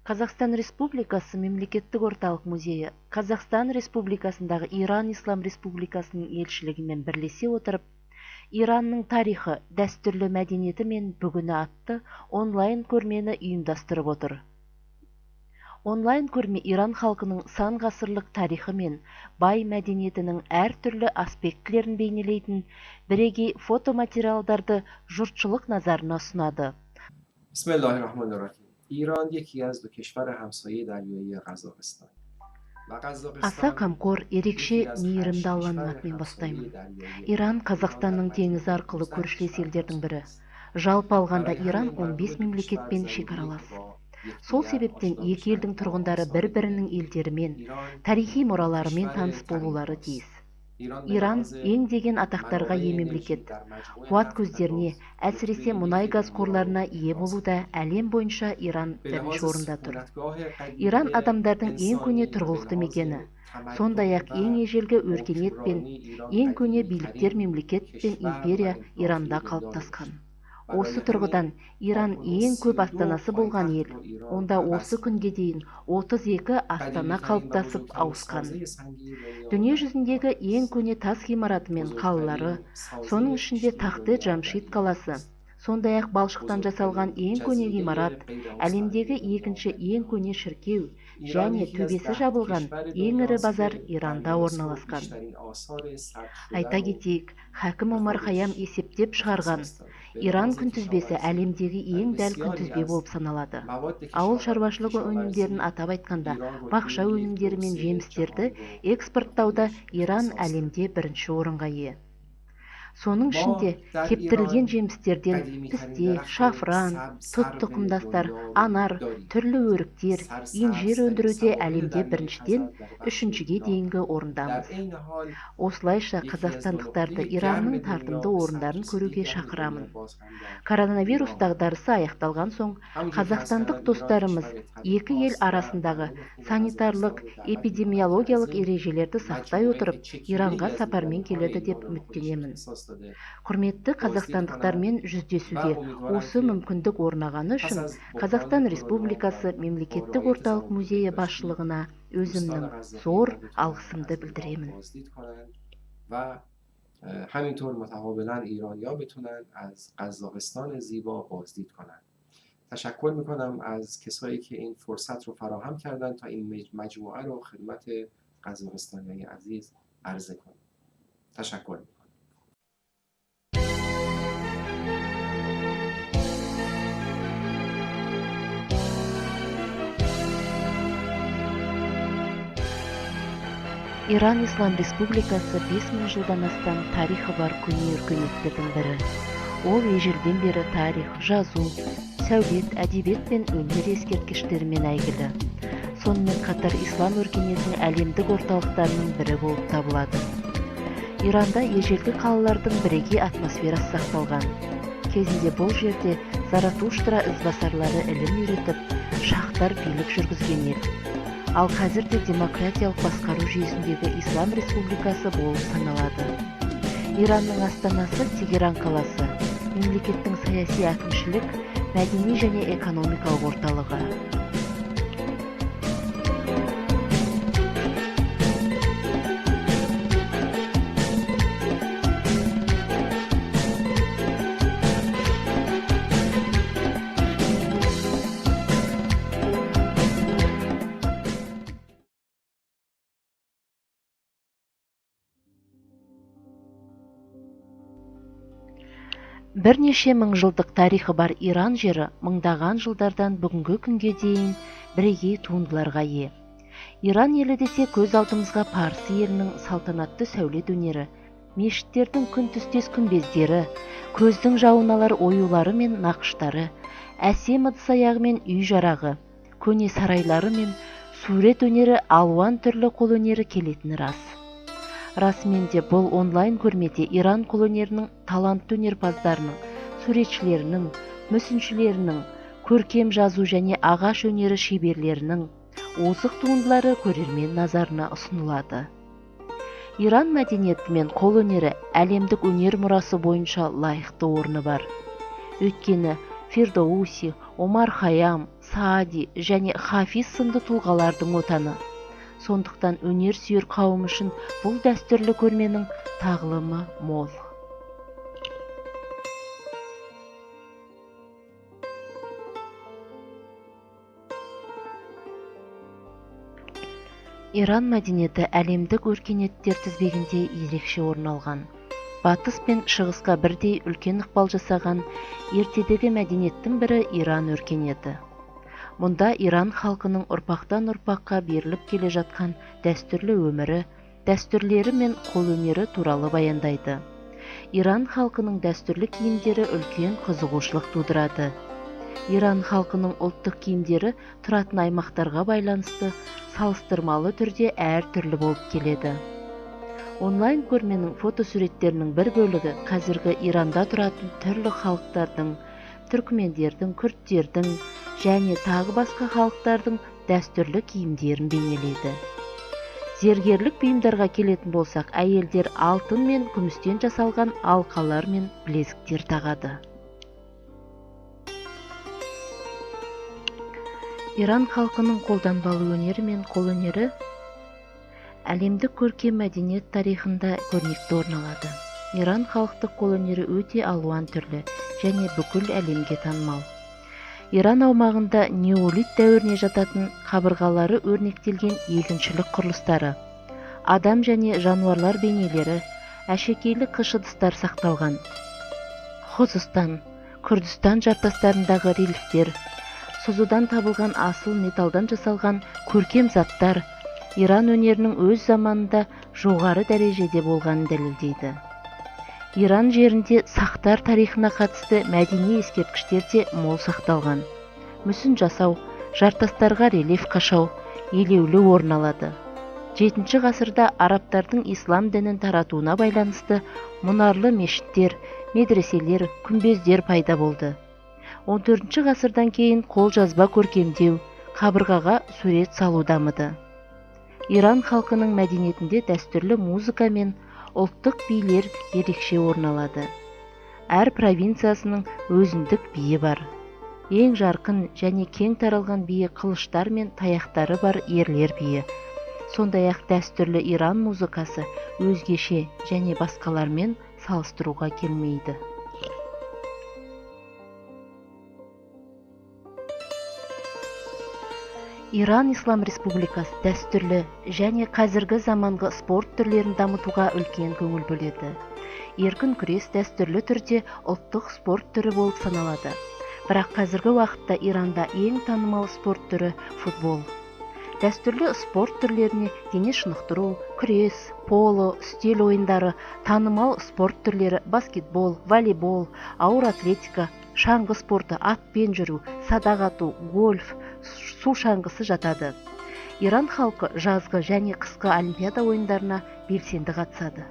Қазақстан Республикасы Мемлекеттік орталық музейі Қазақстан Республикасындағы Иран Ислам Республикасының елшілігімен бірлесе отырып, Иранның тарихы, дәстүрлі мәдениеті мен бүгіні атты онлайн көрмені ұйымдастырып отыр. Онлайн көрме Иран халқының сан ғасырлық тарихы мен бай мәдениетінің әртүрлі аспектілерін бейнелейтін бірегей фотоматериалдарды жұртшылық назарына ұсынады. Bismillahirrahmanirrahim. İran yeki az dو کشور همسایه دریایی قزاقستان. Аса қамқор, ерекше мейірімді Алланың атымен бастаймын. Иран Қазақстанның теңізі арқылы көршілес елдердің бірі. Жалпы алғанда Иран 15 мемлекетпен шекаралас. Сол себептен екі елдің тұрғындары бір-бірінің елдерімен, тарихи мұраларымен таныс болулары тиіс. Иран ең деген атақтарға ие мемлекет. Қуат көздеріне, әсіресе мұнай-газ қорларына ие болуда әлем бойынша Иран бірінші орында тұр. Иран адамдардың ең көне тұрғылықты мекені. Сондай-ақ ең ежелгі өркениет пен ең көне биліктер мемлекет пен империя Иранда қалыптасқан. Осы тұрғыдан Иран ең көп астанасы болған ел. Онда осы күнге дейін 32 астана қалыптасып ауысқан. Дүние жүзіндегі ең көне тас ғимараты мен қалалары, соның ішінде Тахты Джамшид қаласы, сондай-ақ балшықтан жасалған ең көне ғимарат, әлемдегі екінші ең көне шіркеу және төбесі жабылған ең ірі базар Иранда орналасқан. Айта кетейік, Хакім Омар Хайям есептеп шығарған Иран күнтізбесі әлемдегі ең дәл күнтізбе болып саналады. Ауыл шаруашылығы өнімдерін атап айтқанда, бақша өнімдері мен жемістерді экспорттауда Иран әлемде бірінші орынға ие. Соның ішінде кептірілген жемістерден пісте, шафран, тұт тұқымдастар, анар, түрлі өріктер, инжир өндіруде әлемде біріншіден үшіншіге дейінгі орындамыз. Осылайша қазақстандықтарды Иранның тартымды орындарын көруге шақырамын. Коронавирус дағдарысы аяқталған соң, қазақстандық достарымыз екі ел арасындағы санитарлық, эпидемиологиялық ережелерді сақтай отырып, Иранға сапармен келеді деп үміттенемін. Құрметті қазақстандықтармен жүздесуге осы мүмкіндік орнағаны үшін Қазақстан Республикасы Мемлекеттік орталық музейі басшылығына өзімнің зор алғысымды білдіремін. همینطور متقابلا ایرانی‌ها بتونن از قزاقستان زیبا بازدید کنن. تشکر میکنم از کسایی که این فرصت رو فراهم کردن تا این مجموعه رو خدمت قزاقستانیای عزیز عرضه کنم. تشکر میکنم. Иран Ислам Республикасы 5000 жылдан астам тарихы бар көне өркениеттердің бірі. Ол ежелден бері тарих, жазу, сәулет, әдебиет пен өнер ескерткіштерімен әйгілі. Сонымен қатар ислам өркениетінің әлемдік орталықтарының бірі болып табылады. Иранда ежелгі қалалардың бірегей атмосферасы сақталған. Кезінде бұл жерде Заратуштра ізбасарлары ілім үйретіп, шахтар билік жүргізген ел. Ал қазірде демократиялық басқару жүйесіндегі Ислам Республикасы болып саналады. Иранның астанасы Тегеран қаласы, мемлекеттің саяси әкімшілік, мәдени және экономикалық орталығы. Бірнеше мың жылдық тарихы бар Иран жері мыңдаған жылдардан бүгінгі күнге дейін бірегей туындыларға ие. Иран елі десе көз алдымызға Парсы елінің салтанатты сәулет өнері, мешіттердің күнтүстес күмбездері, көздің жауын алар оюлары мен нақыштары, әсем ыдыс-аяғы мен үй жарағы, көне сарайлары мен сурет өнері, алуан түрлі қол өнері келетіні рас. Расымен де бұл онлайн көрмеде Иран қолөнерінің талантты өнерпаздарының, суретшілерінің, мүсіншілерінің, көркем жазу және ағаш өнері шеберлерінің озық туындылары көрермен назарына ұсынылады. Иран мәдениеті мен қолөнері әлемдік өнер мұрасы бойынша лайықты орны бар. Өйткені Фирдоуси, Омар Хайям, Саади және Хафиз сынды тұлғалардың отаны. Сондықтан өнер сүйер қауым үшін бұл дәстүрлі көрменің тағылымы мол. Иран мәдениеті әлемдік өркениеттер тізбегінде ерекше орын алған. Батыс пен шығысқа бірдей үлкен ықпал жасаған ертедегі мәдениеттің бірі Иран өркениеті. Мұнда Иран халқының ұрпақтан ұрпаққа беріліп келе жатқан дәстүрлі өмірі, дәстүрлері мен қолөнері туралы баяндайды. Иран халқының дәстүрлі киімдері үлкен қызығушылық тудырады. Иран халқының ұлттық киімдері тұратын аймақтарға байланысты салыстырмалы түрде әр түрлі болып келеді. Онлайн көрменің фотосуреттерінің бір бөлігі қазіргі Иранда тұратын түрлі халықтардың, түркмендердің, күрдтердің және тағы басқа халықтардың дәстүрлі киімдерін бейнелейді. Зергерлік бұйымдарға келетін болсақ, әйелдер алтын мен күмістен жасалған алқалар мен білезіктер тағады. Иран халқының қолданбалы өнері мен қолөнері әлемдік көркем мәдениет тарихында көрнекті орын алады. Иран халықтық қолөнері өте алуан түрлі және бүкіл әлемге танымал. Иран аумағында неолит дәуіріне жататын қабырғалары өрнектелген егіншілік құрылыстары, адам және жануарлар бейнелері, әшекейлі қыш ыдыстар сақталған. Хузыстан, Күрдістан жартастарындағы рельефтер, созудан табылған асыл металдан жасалған көркем заттар Иран өнерінің өз заманында жоғары дәрежеде болғанын дәлелдейді. Иран жерінде сақтар тарихына қатысты мәдени ескерткіштер де мол сақталған. Мүсін жасау, жартастарға рельеф қашау елеулі орын алады. 7 ғасырда арабтардың ислам дінін таратуына байланысты мұнарлы мешіттер, медреселер, күмбездер пайда болды. 14 ғасырдан кейін қолжазба көркемдеу, қабырғаға сурет салу дамыды. Иран халқының мәдениетінде дәстүрлі музыка мен ұлттық билер ерекше орын алады. Әр провинциясының өзіндік биі бар. Ең жарқын және кең таралған биі қылыштар мен таяқтары бар ерлер биі. Сондай-ақ дәстүрлі Иран музыкасы өзгеше және басқалармен салыстыруға келмейді. Иран Ислам Республикасы дәстүрлі және қазіргі заманғы спорт түрлерін дамытуға үлкен көңіл бөледі. Еркін күрес дәстүрлі түрде ұлттық спорт түрі болып саналады. Бірақ қазіргі уақытта Иранда ең танымал спорт түрі футбол. Дәстүрлі спорт түрлеріне дене шынықтыру, күрес, поло, үстел ойындары, танымал спорт түрлері баскетбол, волейбол, ауыр атлетика, шаңғы спорты, атпен жүру, садақ ату, гольф, су шаңғысы жатады. Иран халқы жазғы және қысқы олимпиада ойындарына белсенді қатысады.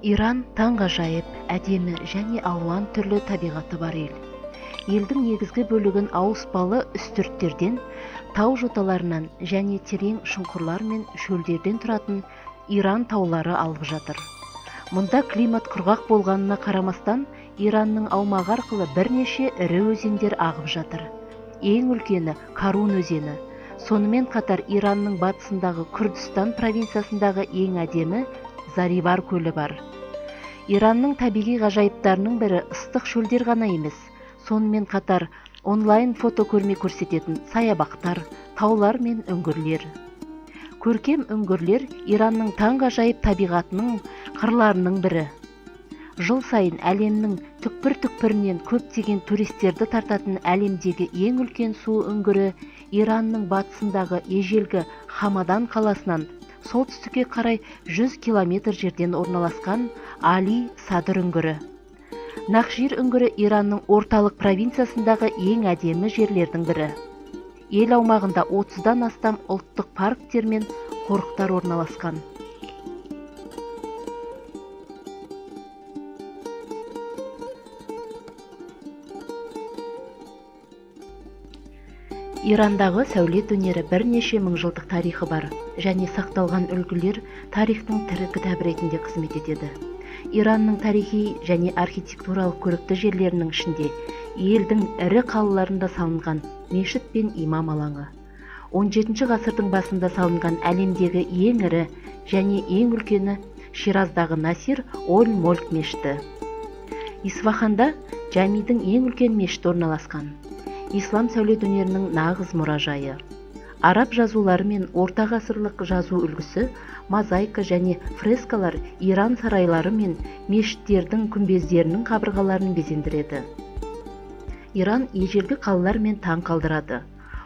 Иран таңғажайып, әдемі және алуан түрлі табиғаты бар ел. Елдің негізгі бөлігін ауыспалы үстірттерден, тау жоталарынан және терең шұңқырлар мен шөлдерден тұратын Иран таулары алып жатыр. Мұнда климат құрғақ болғанына қарамастан, Иранның аумағы арқылы бірнеше ірі өзендер ағып жатыр. Ең үлкені Карун өзені. Сонымен қатар Иранның батысындағы Күрдістан провинциясындағы ең әдемі Заривар көлі бар. Иранның табиғи ғажайыптарының бірі ыстық шөлдер ғана емес, сонымен қатар онлайн фотокөрме көрсететін саябақтар, таулар мен үңгірлер. Көркем үңгірлер Иранның таңғажайып табиғатының қырларының бірі. Жыл сайын әлемнің түкпір-түкпірінен көптеген туристерді тартатын әлемдегі ең үлкен су үңгірі Иранның батысындағы ежелгі Хамадан қаласынан солтүстікке қарай 100 километр жерден орналасқан Али Садыр үңгірі. Нахшир үңгірі Иранның орталық провинциясындағы ең әдемі жерлердің бірі. Ел аумағында 30-дан астам ұлттық парктер мен қорықтар орналасқан. Ирандағы сәулет өнері бірнеше мыңжылдық тарихы бар және сақталған үлгілер тарихтың тірі кітабы ретінде қызмет етеді. Иранның тарихи және архитектуралық көрікті жерлерінің ішінде елдің ірі қалаларында салынған мешіт пен имам алаңы. 17 ғасырдың басында салынған әлемдегі ең ірі және ең үлкені Шираздағы Насир Оль-Молк мешіті. Исфаханда Жамидің ең үлкен мешіті орналасқан. Ислам сәулет өнерінің нағыз мұражайы. Араб жазулары мен орта ғасырлық жазу үлгісі, мозаика және фрескалар Иран сарайлары мен мешіттердің күмбездерінің қабырғаларын безендіреді. Иран ежелгі қалалар мен таң қалдырады.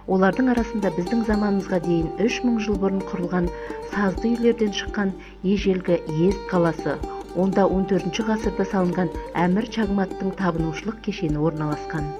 Олардың арасында біздің заманымызға дейін 3000 жыл бұрын құрылған сазды үйлерден шыққан ежелгі Езд қаласы, онда 14 ғасырда салынған Әмір Чагматтың табынушылық кешені орналасқан.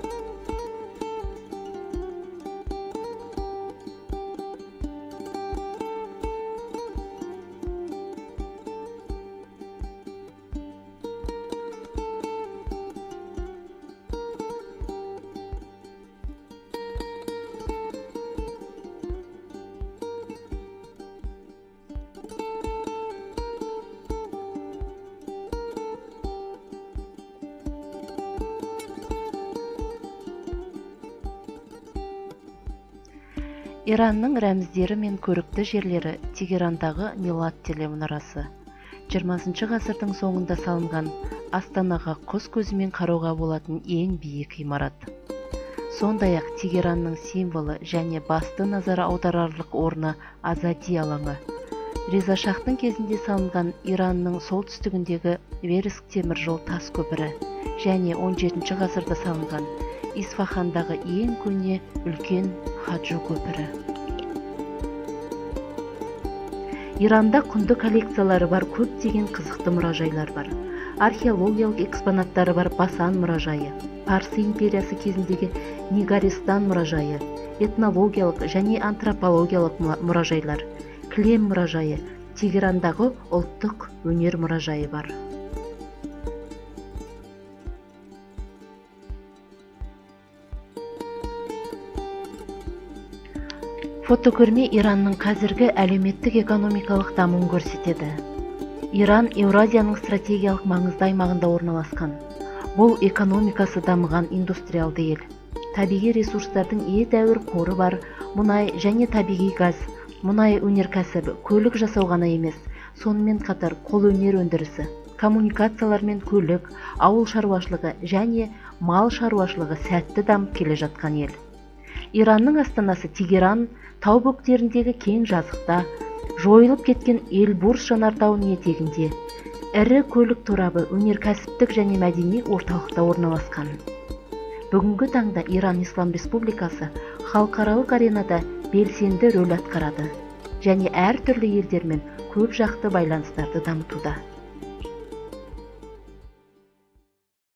Иранның рәміздері мен көрікті жерлері Тегерандағы Милад телемұнарасы. 20 ғасырдың соңында салынған, Астанаға құс көзімен қарауға болатын ең биік ғимарат. Сондай-ақ Тегеранның символы және басты назар аударарлық орны Азади алаңы. Реза Шахтың кезінде салынған Иранның солтүстігіндегі Верск темір жол тас көпірі және 17 ғасырда салынған Исфахандағы ең көне үлкен Хаджу көпірі. Иранда құнды коллекциялары бар көптеген қызықты мұражайлар бар. Археологиялық экспонаттары бар Басан мұражайы, Парсы империясы кезіндегі Нигаристан мұражайы, этнологиялық және антропологиялық мұражайлар, Клем мұражайы, Тегерандағы ұлттық өнер мұражайы бар. Фотокөрме Иранның қазіргі әлеуметтік экономикалық дамуын көрсетеді. Иран Еуразияның стратегиялық маңызды аймағында орналасқан. Бұл экономикасы дамыған индустриалды ел. Табиғи ресурстардың едәуір қоры бар, мұнай және табиғи газ, мұнай өнеркәсібі, көлік жасау ғана емес, сонымен қатар қолөнер өндірісі, коммуникациялар мен көлік, ауыл шаруашылығы және мал шаруашылығы сәтті дамып келе жатқан ел. Иранның астанасы Тегеран тау бөктеріндегі кең жазықта, жойылып кеткен Эльбурс жанартауының етегінде, ірі көлік торабы өнеркәсіптік және мәдени орталықта орналасқан. Бүгінгі таңда Иран Ислам Республикасы халықаралық аренада белсенді рөл атқарады және әртүрлі елдермен көп жақты байланыстарды дамытуда.